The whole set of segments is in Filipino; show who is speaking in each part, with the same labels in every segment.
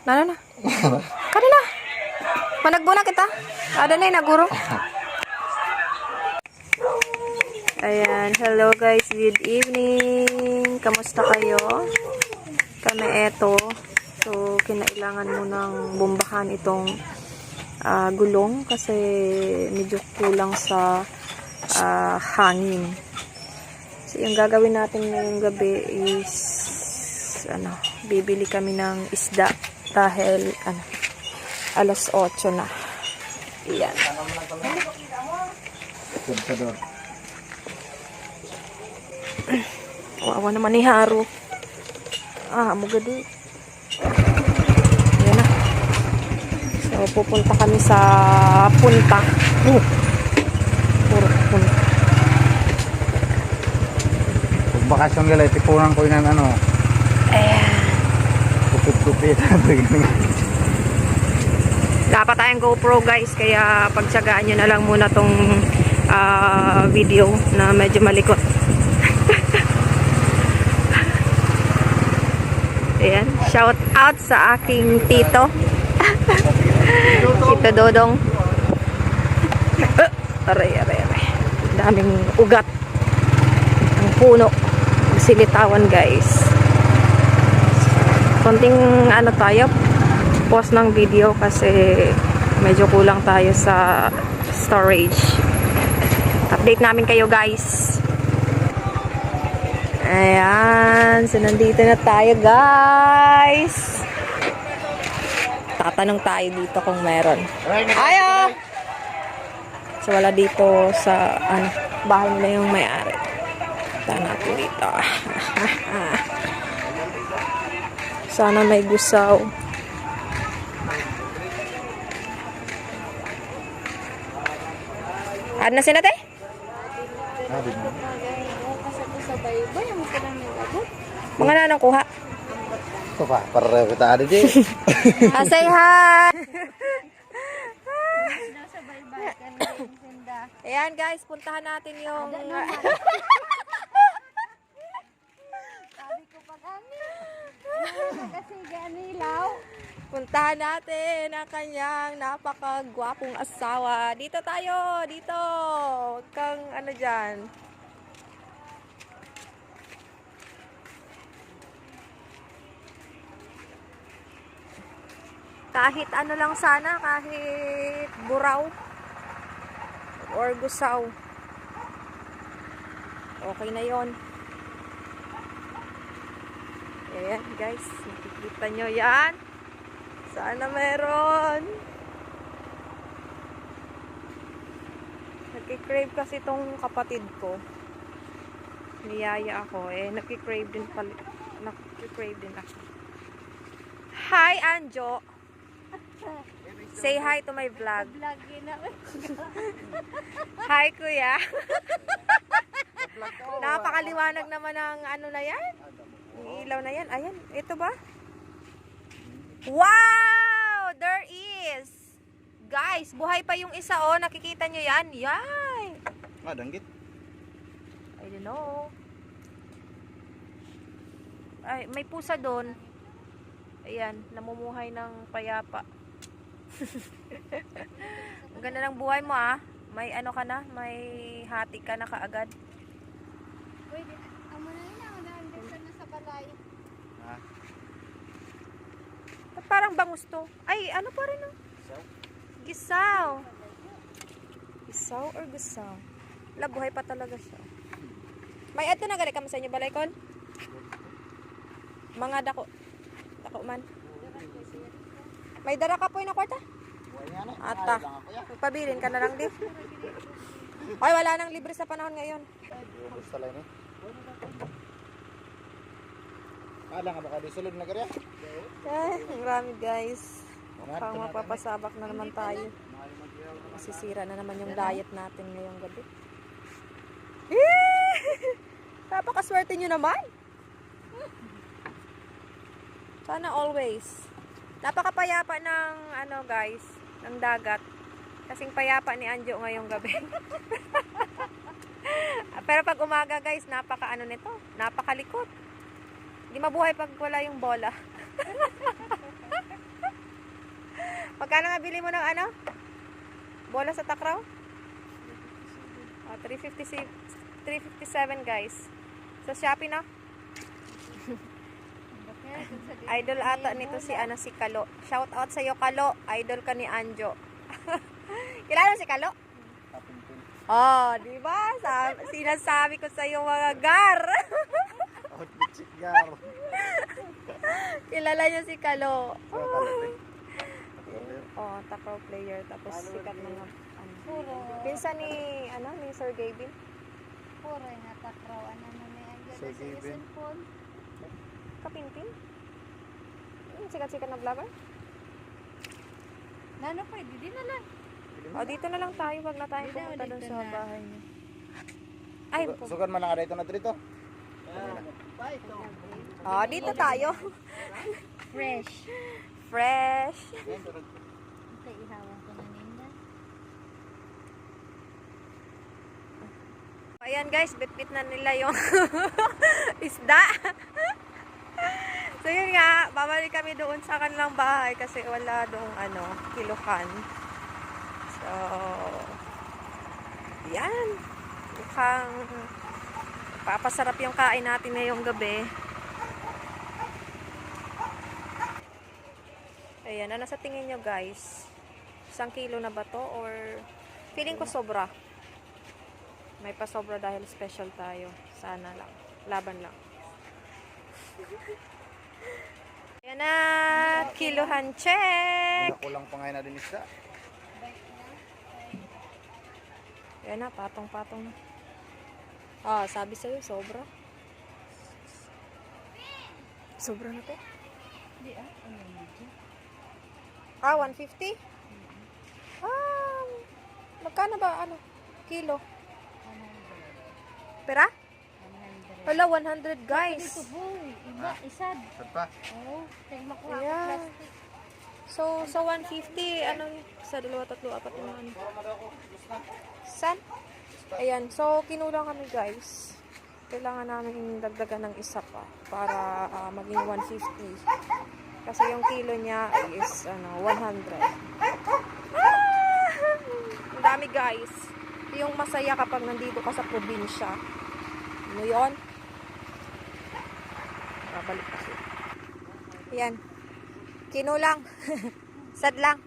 Speaker 1: Ano na? Kanina. Managbo na kita. Ada na yung naguro. Ayan. Hello guys. Good evening. Kamusta kayo? Kami eto. So, kinailangan mo ng bombahan itong gulong kasi medyo kulang sa hangin. So, yung gagawin natin ngayong gabi is bibili kami ng isda dahil alas 8 na. Iyan. Wawa naman ni Haru. Mugadi. Ayan na. So, pupunta kami sa punta. Puro punta.
Speaker 2: Pag bakasyon nila, tipunan ko yun ng
Speaker 1: Ayan.
Speaker 2: Kupit-kupit.
Speaker 1: Dapat tayong GoPro guys, kaya pagtsagaan nyo na lang muna tong video na medyo malikot. Ayan, shout out sa aking tito. Tito Dodong. Aray. Daming ugat. Ang puno. Silitawan guys. Konting tayo, pause ng video kasi medyo kulang tayo sa storage. Update namin kayo guys. Ayan, so nandito na tayo guys. Tatanong tayo dito kung meron. Ayo! So wala dito sa bahay nila yung may-ari. Tatanong natin dito. Sana may gusaw. Ano na sinate? Mga nanang kuha.
Speaker 2: Ito pa, para kita ada di.
Speaker 1: Say hi! Ayan guys, puntahan natin yung...
Speaker 3: Sabi ko pag kasi ganilaw.
Speaker 1: Puntahan natin ang kanyang napakagwapong asawa. Dito tayo, dito. Huwag kang dyan. Kahit lang sana, kahit buraw or gusaw. Okay na yon. Ayan guys, nakikita nyo yan. Sana meron. Nagkikrave kasi itong kapatid ko. Niyaya ako nagkikrave din pala. Nagkikrave din ako. Hi Anjo. Say hi to my vlog. Hi kuya. Napakaliwanag naman ng na yan. Yung ilaw na yan. Ayan, ito ba? Wow! There is! Guys, buhay pa yung isa nakikita nyo yan? Yay!
Speaker 2: Danggit.
Speaker 1: I don't know. Ay, may pusa doon. Ayan, namumuhay ng payapa. Ang ganda ng buhay mo May ka na? May hati ka na kaagad.
Speaker 3: Pwede, amo na yun na sa balay.
Speaker 1: Parang bangus to. Ay, pa rin Gisaw. Gisaw or gusaw? Wala, buhay pa talaga siya. May na gali ka sa inyo balay kon? Mga dako man. May dara ka po na kwarta? Ata. Magpabilin ka na lang din. Ay, wala nang libre sa panahon ngayon.
Speaker 2: Nga baka di sulod na karya.
Speaker 1: Marami guys. Pang mapapasabak na naman tayo. Masisira na naman yung diet natin ngayong gabi. Napakaswerte nyo naman. Sana always. Napakapayapa ng guys, ng dagat. Kasing payapa ni Anjo ngayong gabi. Pero pag umaga guys, napaka nito, napakalikot. Hindi mabuhay pag wala yung bola. Magkano nabili mo ng ano? Bola sa takraw? 357 guys. Sa Shopee na. Idol ata nito si si Kalo. Shout out sa iyo Kalo. Idol ka ni Anjo. Kilala mo si Kalo? Oh, di ba? Sinasabi ko sa iyo mga gar.
Speaker 2: Outfit chick gar.
Speaker 1: Kilala niyo si Kalo.
Speaker 2: Oh, kalapit.
Speaker 1: Oh, takraw player tapos sikat mga ano.
Speaker 3: Puro.
Speaker 1: Pinsan ni ni Sir Gavin.
Speaker 3: Puro yung natakraw. Ano na may andyan
Speaker 2: Sir
Speaker 3: na sa
Speaker 2: Gavin.
Speaker 3: cellphone.
Speaker 1: Kapinpin? Sikat-sikat na vlogger?
Speaker 3: Nano pwede din na lang.
Speaker 1: O, dito na lang tayo. Wag na tayo
Speaker 3: Dito,
Speaker 1: pumunta doon
Speaker 3: dito
Speaker 1: sa
Speaker 3: na.
Speaker 1: bahay niya. Ay,
Speaker 2: Sugan man na dito na dito.
Speaker 1: dito tayo.
Speaker 3: Fresh.
Speaker 1: Fresh.
Speaker 3: Ito ihawan ko na ninda.
Speaker 1: Ayan guys, bit-bit na nila yung isda. So yun nga, babalik kami doon sa kanilang bahay kasi wala doong kiluhan. So, yan. Mukhang papasarap yung kain natin ngayong gabi. Ayan, ano sa tingin nyo guys? 1 kilo na ba to? Or feeling ko sobra. May pasobra dahil special tayo. Sana lang. Laban lang. Ayan na. Kiluhan check.
Speaker 2: Kulang pa ngayon na din isda.
Speaker 1: Ayan na. Patong-patong na. Ah, sabi sa'yo, sobra. Sobra na to.
Speaker 3: Hindi ano medyo.
Speaker 1: 150? Magkano ba? Kilo? Pera?
Speaker 3: 100.
Speaker 1: Hala, 100 guys.
Speaker 3: Ito boy. Iba, isad.
Speaker 2: Saan pa?
Speaker 3: Oo. Tayo makuha ko
Speaker 1: Ayan.
Speaker 3: plastic.
Speaker 1: So, sa 150, isa, dalawa, tatlo, apat, lima, San? Ayan, so, kinulang kami guys. Kailangan namin dagdagan ng isa pa para maging 150. Kasi yung kilo niya is 100. Ang dami guys. Yung masaya kapag nandito ka sa probinsya. Ano yun? Babalik kasi. Ayan. Kinulang. Sad lang.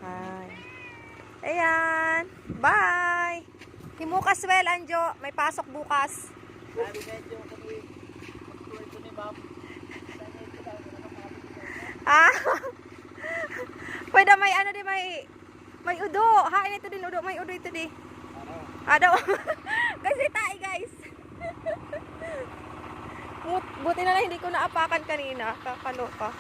Speaker 1: Ay. Ayan. Bye. Himukas well, Anjo. May pasok bukas. Pwede may may udo. Hain ito din udo. May udo ito di. Daw. Kasi tayo guys. Buti na lang hindi ko naapakan kanina. Kakaloka.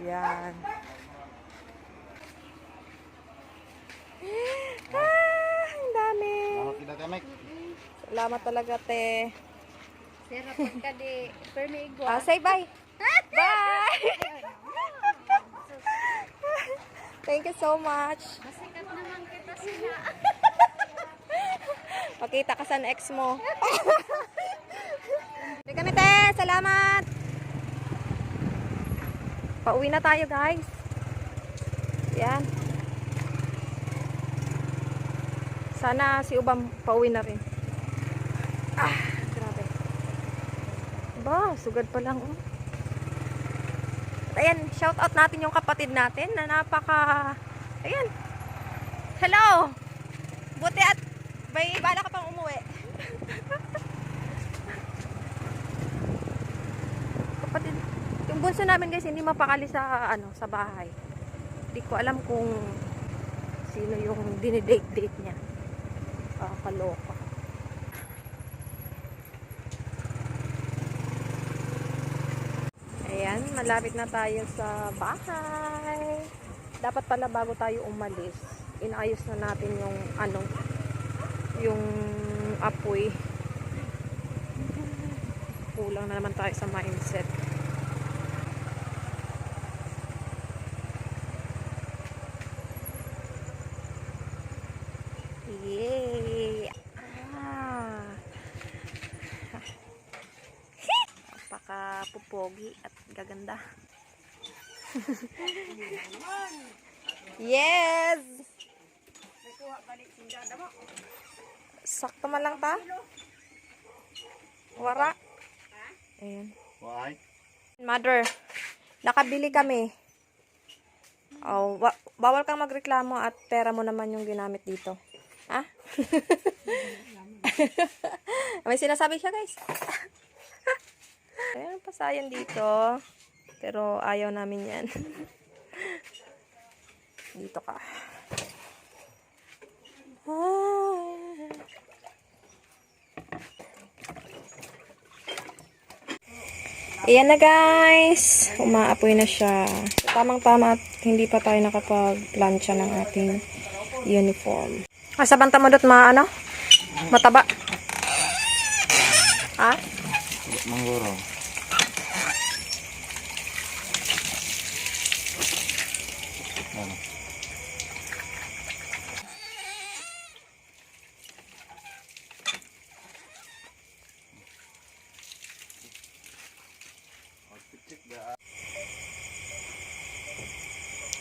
Speaker 1: Yan. Ang dami.
Speaker 2: Ano kita temek?
Speaker 1: Salamat talaga, te.
Speaker 3: Sira pagka di. Permi igwa.
Speaker 1: Say bye. Bye. Thank you so much.
Speaker 3: Masikat naman kita sila.
Speaker 1: Pakita ka sa ex mo. Hindi kami, te. Salamat. Pauwi na tayo, guys. Yan. Sana si Ubam pauwi na rin. Grabe. Ba, sugad pa lang. Oh. At ayan, shout out natin yung kapatid natin na napaka... Ayan. Hello! Buti at may bala ka pang umuwi. Kapatid, yung bunso namin guys, hindi mapakali sa sa bahay. Hindi ko alam kung sino yung dinidate-date niya. Kaloka. Ayan, malapit na tayo sa bahay. Dapat pala bago tayo umalis, inayos na natin yung yung apoy. Kulang na naman tayo sa mindset. pogi at gaganda. Yes! Sakto man lang ta. Wara. Ayan.
Speaker 2: Why?
Speaker 1: Mother, nakabili kami. Oh, bawal kang magreklamo at pera mo naman yung ginamit dito. Ha? May sinasabi siya, guys. Ayan, pasayan dito. Pero ayaw namin yan. Dito ka. Ayan na, guys. Umaapoy na siya. Tamang-tama at hindi pa tayo nakapag-plancha ng ating uniform. Sa banta mo dot ano? Mataba. Ha?
Speaker 2: Mangguro. Ano?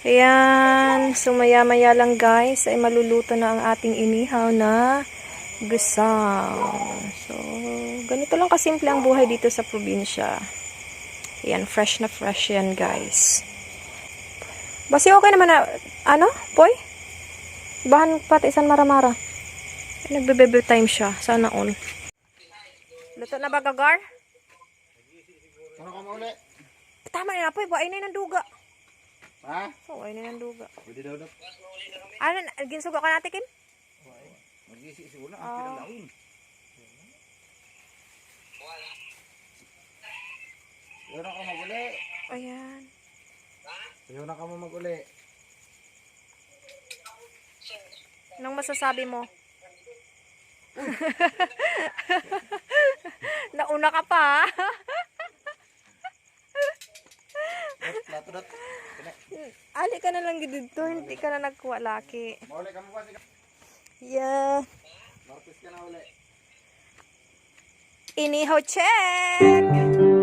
Speaker 1: Ayan, so maya-maya lang guys, ay maluluto na ang ating inihaw na gusaw. So, ganito lang kasimple ang buhay dito sa probinsya. Ayan, fresh na fresh yan guys. Basi okay naman na, ano, Poy? Bahan pati isan maramara. Nagbe-bebe time siya, sana all. Luto na ba gagar?
Speaker 2: Ano ka mo uli?
Speaker 1: Tama na Poy, baay na yung duga.
Speaker 2: Ha?
Speaker 1: Oo, ay na yung duga.
Speaker 2: Pwede daw daw.
Speaker 1: Ano, ginsuga ka natin, Kim?
Speaker 2: Mag-isi siguro na ang pinalaon. Ayaw na ka mag-uli.
Speaker 1: Ayan.
Speaker 2: Ayaw na ka mo mag-uli.
Speaker 1: Anong masasabi mo? Nauna ka pa, ha?
Speaker 2: Plato dat.
Speaker 1: Ali ka na lang dito, hindi ka na nagkuha laki.
Speaker 2: Mauli ka mo ba?
Speaker 1: Yeah.
Speaker 2: Martis ka na uli.
Speaker 1: Inihaw check!